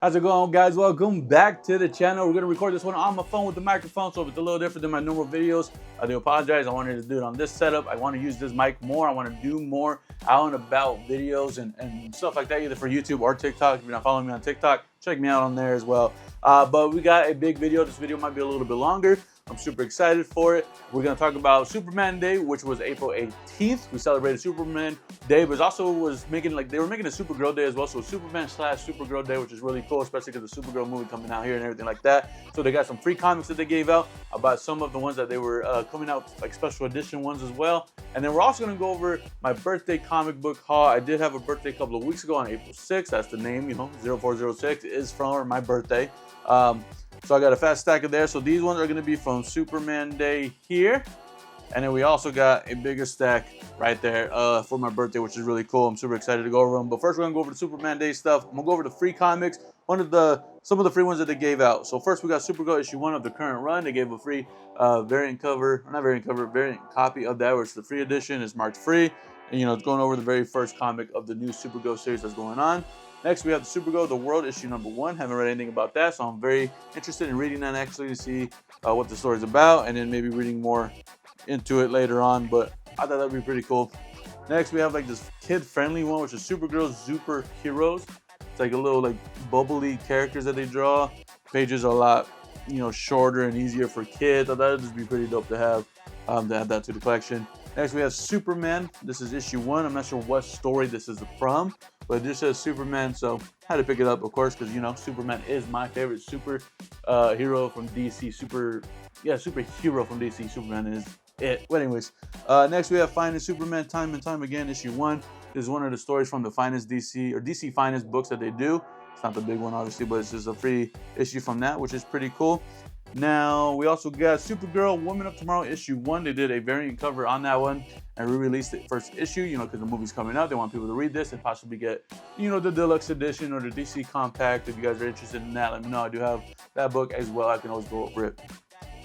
How's it going, guys? Welcome back to the channel. We're gonna record this one on my phone with the microphone, so if it's a little different than my normal videos, I do apologize. I wanted to do it on this setup. I want to use this mic more. I want to do more out and about videos and stuff like that, either for YouTube or TikTok. If you're not following me on TikTok, check me out on there as well. But we got a big video. This video might be a little bit longer. I'm super excited for it. We're gonna talk about Superman Day, which was April 18th. We celebrated Superman Day, but also they were making a Supergirl Day as well. So Superman / Supergirl Day, which is really cool, especially because the Supergirl movie coming out here and everything like that. So they got some free comics that they gave out about some of the ones that they were coming out, like special edition ones as well. And then we're also gonna go over my birthday comic book haul. I did have a birthday a couple of weeks ago on April 6th. That's the name, 0406 is from my birthday. So I got a fat stack of there. So these ones are going to be from Superman Day here. And then we also got a bigger stack right there for my birthday, which is really cool. I'm super excited to go over them. But first, we're going to go over the Superman Day stuff. I'm going to go over the free comics, some of the free ones that they gave out. So first, we got Supergirl issue 1 of the current run. They gave a free variant copy of that, where it's the free edition. It's marked free. And, it's going over the very first comic of the new Supergirl series that's going on. Next, we have the Supergirl, The World, issue number 1. Haven't read anything about that, so I'm very interested in reading that actually to see what the story's about, and then maybe reading more into it later on, but I thought that'd be pretty cool. Next, we have like this kid-friendly one, which is Supergirl Superheroes. It's like a little like bubbly characters that they draw. Pages are a lot, shorter and easier for kids. I thought it'd just be pretty dope to have that to the collection. Next, we have Superman. This is issue 1. I'm not sure what story this is from, but it just says Superman, so I had to pick it up, of course, because Superman is my favorite hero from DC. Superhero from DC. Superman is it. But anyways, next we have Finest Superman, Time and Time Again, issue 1. This is one of the stories from the Finest DC or DC Finest books that they do. It's not the big one, obviously, but it's just a free issue from that, which is pretty cool. Now, we also got Supergirl, Woman of Tomorrow, issue 1. They did a variant cover on that one and re-released the first issue, because the movie's coming out. They want people to read this and possibly get, the deluxe edition or the DC Compact. If you guys are interested in that, let me know. I do have that book as well. I can always go over it.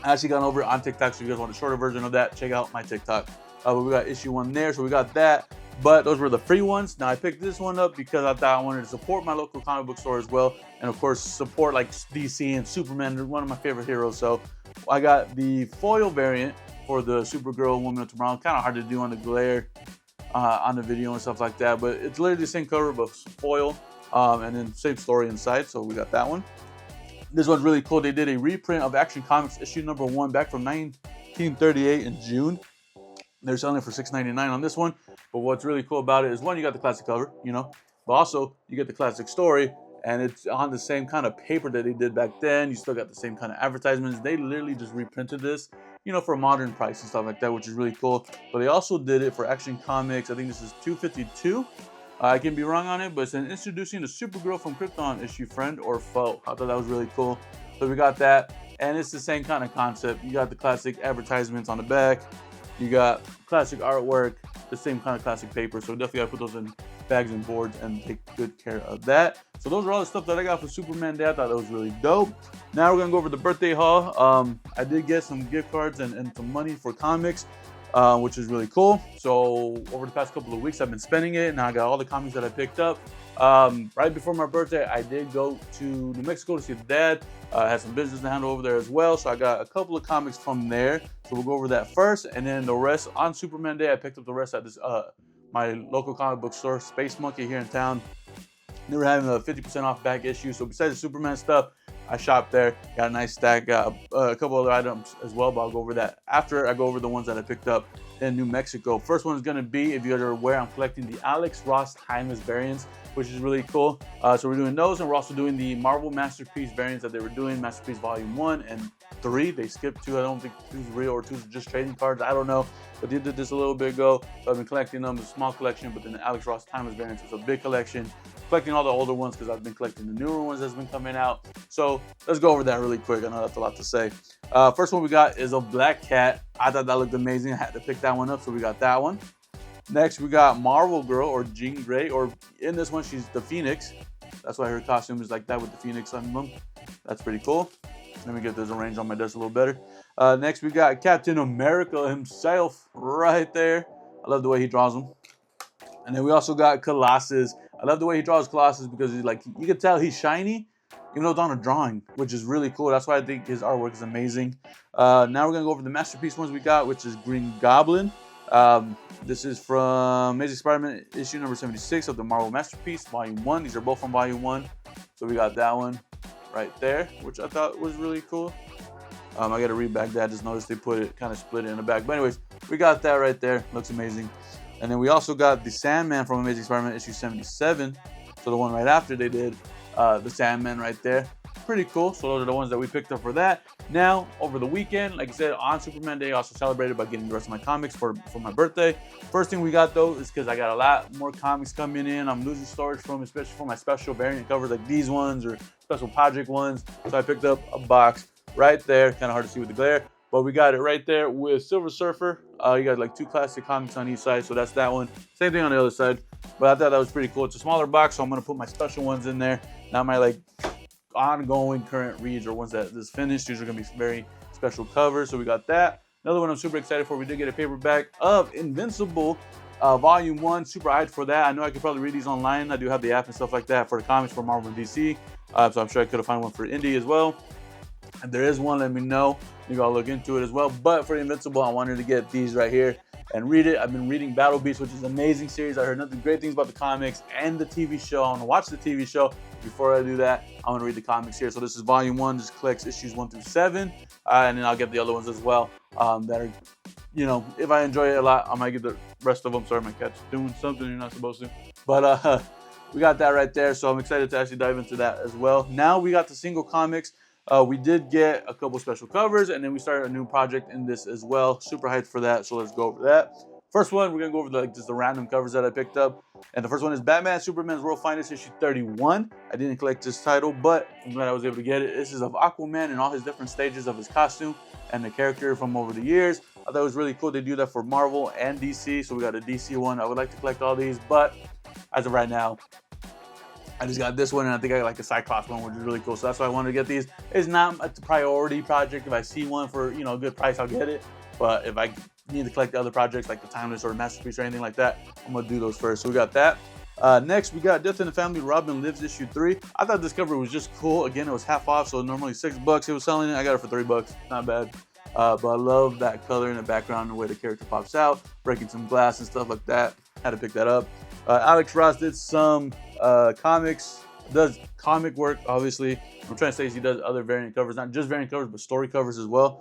I actually got over it on TikTok, so if you guys want a shorter version of that, check out my TikTok. But we got issue 1 there, so we got that. But those were the free ones. Now I picked this one up because I thought I wanted to support my local comic book store as well, and of course support like DC and Superman. They're one of my favorite heroes. So I got the foil variant for the Supergirl, Woman of Tomorrow. Kind of hard to do on the glare on the video and stuff like that, but it's literally the same cover but foil, and then same story inside. So we got that one. This one's really cool. They did a reprint of Action Comics issue number 1 back from 1938 in June. They're selling it for $6.99 on this one. But what's really cool about it is, one, you got the classic cover, but also you get the classic story, and it's on the same kind of paper that they did back then. You still got the same kind of advertisements. They literally just reprinted this, for a modern price and stuff like that, which is really cool. But they also did it for Action Comics. I think this is 252. I can be wrong on it, but it's introducing the Supergirl from Krypton issue, Friend or Foe. I thought that was really cool. So we got that, and it's the same kind of concept. You got the classic advertisements on the back. You got classic artwork, the same kind of classic paper. So definitely got to put those in bags and boards and take good care of that. So those are all the stuff that I got for Superman Day. I thought that was really dope. Now we're going to go over the birthday haul. I did get some gift cards and some money for comics, which is really cool. So over the past couple of weeks, I've been spending it, and I got all the comics that I picked up. Right before my birthday, I did go to New Mexico to see Dad. I had some business to handle over there as well, so I got a couple of comics from there. So we'll go over that first, and then the rest on Superman Day. I picked up the rest at this my local comic book store, Space Monkey, here in town. They were having a 50% off back issue. So besides the Superman stuff, I shopped there, got a nice stack, got a couple other items as well, but I'll go over that after I go over the ones that I picked up in New Mexico. First one is going to be, if you guys are aware, I'm collecting the Alex Ross Timeless variants, which is really cool. So we're doing those, and we're also doing the Marvel Masterpiece variants that they were doing, Masterpiece Volume 1 and 3. They skipped 2. I don't think 2's real, or 2's just trading cards. I don't know, but they did this a little bit ago. So I've been collecting them, a small collection, but then the Alex Ross Timeless variants is a big collection. Collecting all the older ones because I've been collecting the newer ones that's been coming out. So let's go over that really quick. I know that's a lot to say. First one we got is a Black Cat. I thought that looked amazing. I had to pick that one up, so we got that one. Next, we got Marvel Girl, or Jean Grey, or in this one, she's the Phoenix. That's why her costume is like that with the Phoenix on them. That's pretty cool. Let me get this arranged on my desk a little better. Next, we got Captain America himself right there. I love the way he draws them. And then we also got Colossus. I love the way he draws Colossus because he's like, you can tell he's shiny, even though it's on a drawing, which is really cool. That's why I think his artwork is amazing. Now we're gonna go over the masterpiece ones we got, which is Green Goblin. This is from Amazing Spider-Man issue number 76 of the Marvel Masterpiece, Volume 1. These are both from Volume 1. So we got that one right there, which I thought was really cool. I got to read back that. I just noticed they put it, kind of split it in the back. But anyways, we got that right there. Looks amazing. And then we also got the Sandman from Amazing Spider-Man issue 77. So the one right after they did the Sandman right there. Pretty cool. So those are the ones that we picked up for that. Now, over the weekend, like I said, on Superman Day, I also celebrated by getting the rest of my comics for my birthday. First thing we got, though, is because I got a lot more comics coming in. I'm losing storage from, especially for my special variant covers like these ones or special project ones. So I picked up a box right there. Kind of hard to see with the glare, but we got it right there with Silver Surfer. You got like 2 classic comics on each side, so that's that one. Same thing on the other side, but I thought that was pretty cool. It's a smaller box, so I'm gonna put my special ones in there. Not my like ongoing current reads or ones that just finished. These are gonna be very special covers, so we got that. Another one I'm super excited for. We did get a paperback of Invincible Volume 1. Super hyped for that. I know I could probably read these online. I do have the app and stuff like that for the comics for Marvel and DC, so I'm sure I could have found one for Indie as well. If there is one, let me know. You gotta look into it as well. But for Invincible, I wanted to get these right here and read it. I've been reading Battle Beast, which is an amazing series. I heard nothing great things about the comics and the TV show. I want to watch the TV show. Before I do that, I want to read the comics here. So this is Volume 1. Just collects issues 1 through 7, and then I'll get the other ones as well. That are, you know, if I enjoy it a lot, I might get the rest of them. Sorry, my cat's doing something you're not supposed to. But we got that right there. So I'm excited to actually dive into that as well. Now we got the single comics. We did get a couple special covers, and then we started a new project in this as well. Super hyped for that, so let's go over that. First one, we're gonna go over just the random covers that I picked up, and the first one is Batman Superman's World Finest issue 31. I didn't collect this title, but I'm glad I was able to get it. This is of Aquaman and all his different stages of his costume and the character from over the years. I thought it was really cool. They do that for Marvel and DC, so we got a DC one. I would like to collect all these, but as of right now, I just got this one, and I think I got like a Cyclops one, which is really cool. So that's why I wanted to get these. It's not a priority project. If I see one for, you know, a good price, I'll get it. But if I need to collect the other projects like the Timeless or Masterpiece or anything like that, I'm gonna do those first. So we got that. Next, we got Death in the Family Robin Lives issue 3. I thought this cover was just cool. Again, it was half off, so normally $6 it was selling it. I got it for $3. Not bad. But I love that color in the background and the way the character pops out, breaking some glass and stuff like that. Had to pick that up. Alex Ross did some comics, does comic work, obviously. I'm trying to say he does other variant covers, not just variant covers, but story covers as well.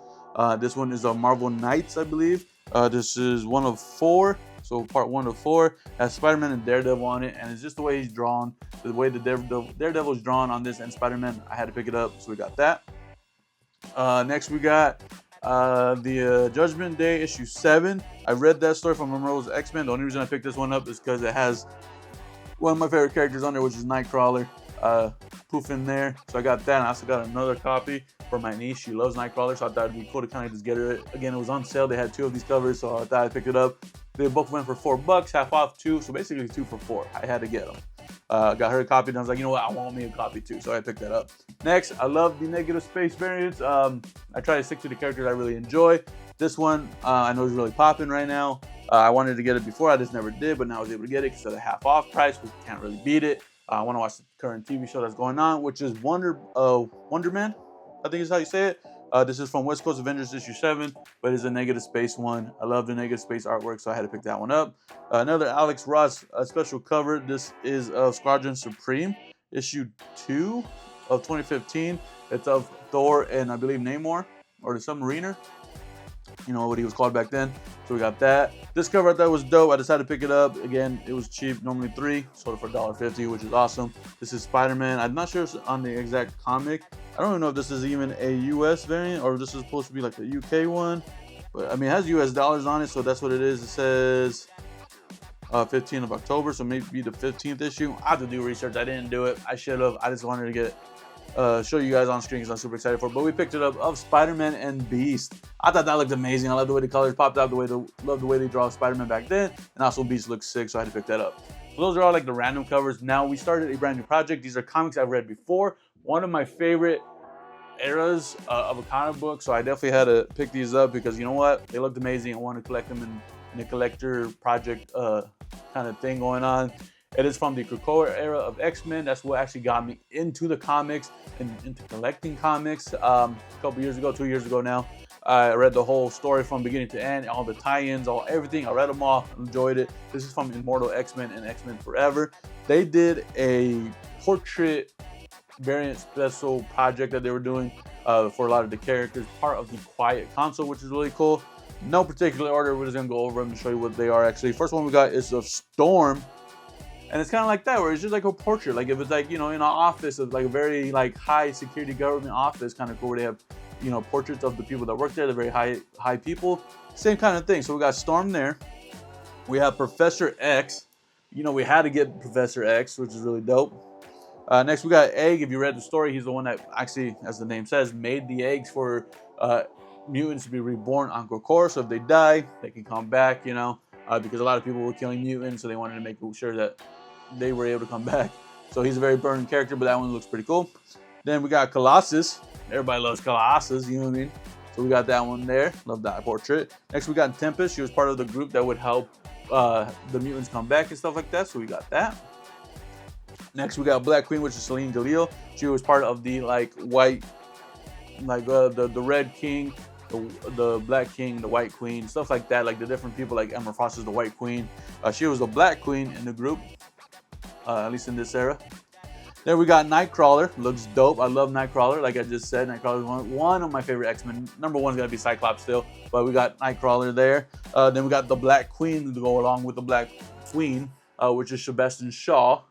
This one is Marvel Knights, I believe. This is 1 of 4, so part 1 of 4. Has Spider-Man and Daredevil on it, and it's just the way he's drawn, the way the Daredevil is drawn on this, and Spider-Man. I had to pick it up, so we got that. Next, we got the Judgment Day issue 7. I read that story from Monroe's X-Men. The only reason I picked this one up is because it has one of my favorite characters on there, which is Nightcrawler. Poof in there. So I got that. And I also got another copy for my niece. She loves Nightcrawler, so I thought it'd be cool to kind of just get her. Again, it was on sale. They had 2 of these covers, so I thought I'd pick it up. They both went for $4, half off 2, so basically 2 for $4. I had to get them. Got her a copy, and I was like, you know what, I want me a copy too, so I picked that up. Next, I love the Negative Space variants. I try to stick to the characters I really enjoy. This one, I know is really popping right now. I wanted to get it before, I just never did, but now I was able to get it because of the half off price, which can't really beat it. I want to watch the current TV show that's going on, which is Wonder Man, I think is how you say it. This is from West Coast Avengers issue 7, but it's a Negative Space one. I love the Negative Space artwork, so I had to pick that one up. Another Alex Ross special cover. This is of Squadron Supreme, issue 2 of 2015. It's of Thor and I believe Namor, or the Submariner. You know what he was called back then. So we got that. This cover I thought was dope. I decided to pick it up. Again, it was cheap, normally $3, sold it for $1.50, which is awesome. This is Spider-Man. I'm not sure if it's on the exact comic. I don't even know if this is even a US variant or if this is supposed to be like a UK one. But I mean, it has US dollars on it, so that's what it is. It says 15th of October, so maybe the 15th issue. I have to do research. I didn't do it. I should have. I just wanted to get show you guys on screen because I'm super excited for it. But we picked it up of Spider-Man and Beast. I thought that looked amazing. I love the way the colors popped out, love the way they draw Spider-Man back then, and also Beast looks sick, so I had to pick that up. So those are all like the random covers. Now we started a brand new project. These are comics I've read before. One of my favorite eras of a comic book, so I definitely had to pick these up because you know what? They looked amazing. I want to collect them in a collector project kind of thing going on. It is from the Krakoa era of X-Men. That's what actually got me into the comics and into collecting comics. A couple years ago, 2 years ago now, I read the whole story from beginning to end, all the tie-ins, everything. I read them all, enjoyed it. This is from Immortal X-Men and X-Men Forever. They did a portrait variant special project that they were doing for a lot of the characters, part of the Quiet Council, which is really cool. No particular order, we're just gonna go over them and show you what they are actually. First one we got is of Storm. And it's kind of like that, where it's just like a portrait. Like if it's like, you know, in an office of like a very like high security government office, kind of cool, where they have, you know, portraits of the people that work there, the very high people. Same kind of thing. So we got Storm there. We have Professor X. You know, we had to get Professor X, which is really dope. Next we got Egg. If you read the story, he's the one that actually, as the name says, made the eggs for mutants to be reborn on Krakoa. So if they die, they can come back, you know, because a lot of people were killing mutants, so they wanted to make sure that they were able to come back. So he's a very burning character, but that one looks pretty cool. Then we got Colossus. Everybody loves Colossus, you know what I mean? So we got that one there. Love that portrait. Next we got Tempest. She was part of the group that would help the mutants come back and stuff like that. So we got that. Next we got Black Queen, which is Selene Galil. She was part of the like white, like the Red King, the Black King, the White Queen, stuff like that. Like the different people, like Emma Frost is the White Queen. She was the Black Queen in the group, at least in this era. Then we got Nightcrawler. Looks dope. I love Nightcrawler. Like I just said, Nightcrawler is one of my favorite X-Men. Number one is going to be Cyclops still, but we got Nightcrawler there. Then we got the Black Queen to go along with the Black Queen, which is Sebastian Shaw.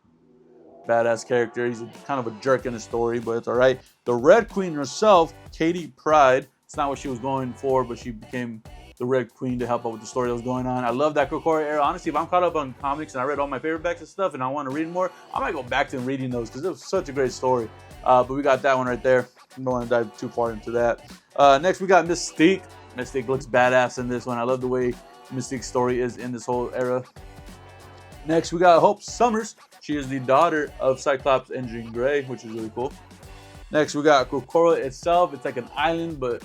Badass character. He's kind of a jerk in the story, but it's all right. The Red Queen herself, Katie Pryde. It's not what she was going for, but she became the Red Queen to help out with the story that was going on. I love that Krakoa era. Honestly, if I'm caught up on comics and I read all my paperbacks and stuff and I want to read more, I might go back to reading those because it was such a great story. But we got that one right there. I don't want to dive too far into that. Next, we got Mystique. Mystique looks badass in this one. I love the way Mystique's story is in this whole era. Next, we got Hope Summers. She is the daughter of Cyclops and Jean Grey, which is really cool. Next, we got Krakoa itself. It's like an island, but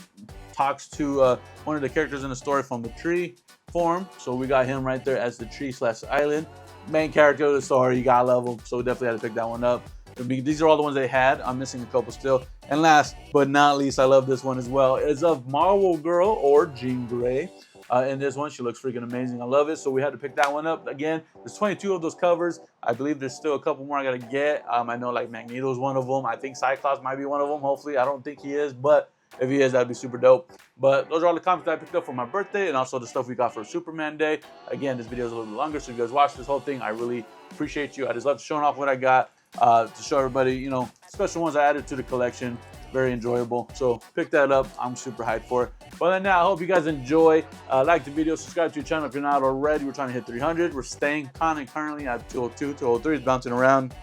talks to one of the characters in the story from the tree form. So we got him right there as the tree/island. Main character of the story, you gotta love him. So we definitely had to pick that one up. These are all the ones they had. I'm missing a couple still. And last but not least, I love this one as well. It's of Marvel Girl or Jean Grey. In this one, she looks freaking amazing. I love it. So we had to pick that one up. Again, there's 22 of those covers. I believe there's still a couple more I gotta get. I know like Magneto's one of them. I think Cyclops might be one of them. Hopefully, I don't think he is, but if he is, that'd be super dope. But those are all the comics that I picked up for my birthday and also the stuff we got for Superman Day. Again, this video is a little bit longer, so if you guys watch this whole thing, I really appreciate you. I just love showing off what I got to show everybody, you know, special ones I added to the collection. Very enjoyable. So pick that up. I'm super hyped for it. But other than that, I hope you guys enjoy. Like the video, subscribe to your channel if you're not already. We're trying to hit 300. We're staying currently at 202, 203 is bouncing around.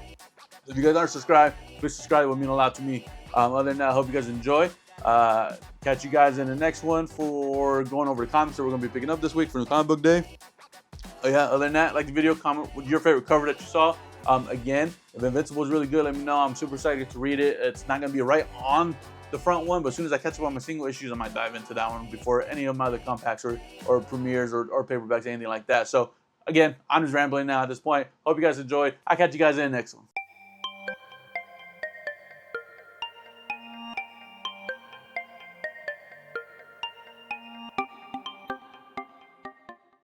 If you guys aren't subscribed, please subscribe. It would mean a lot to me. Other than that, I hope you guys enjoy. Catch you guys in the next one for going over the comics that we're going to be picking up this week for the comic book day. Oh yeah, other than that, like the video, comment with your favorite cover that you saw. Again, if Invincible is really good, let me know. I'm super excited to read it. It's not going to be right on the front one, but as soon as I catch up on my single issues, I might dive into that one before any of my other compacts or premieres or paperbacks, anything like that. So again, I'm just rambling now at this point. Hope you guys enjoyed. I'll catch you guys in the next one.